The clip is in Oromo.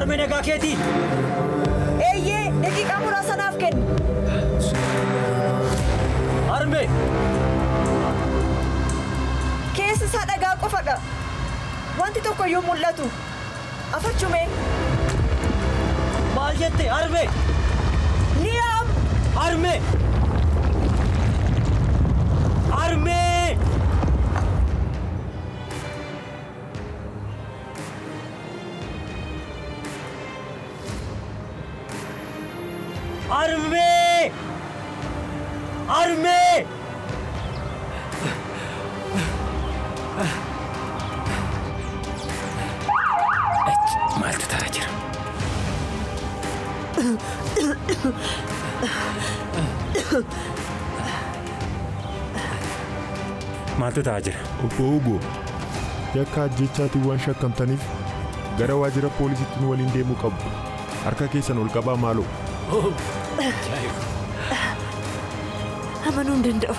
Arme nagaa keetii. Eeyyee daqiiqaa muraasa naaf kennu. Arme. Keessi isaa dhagaa qofadha. Wanti tokko iyyuu mul'atu. Afachume. Maal jette Arme? Liam! Arme! Arme! Arme! Arme! Maaltu ta'aa jira? Maaltu ta'aa jira? Obbo Hugo, yakka ajjechaatiiwwan shakkamtaniif gara waajjira poolisiitti waliin deemuu qabdu. Harka keessan ol qabaa maaloo. Amanuu hin danda'u.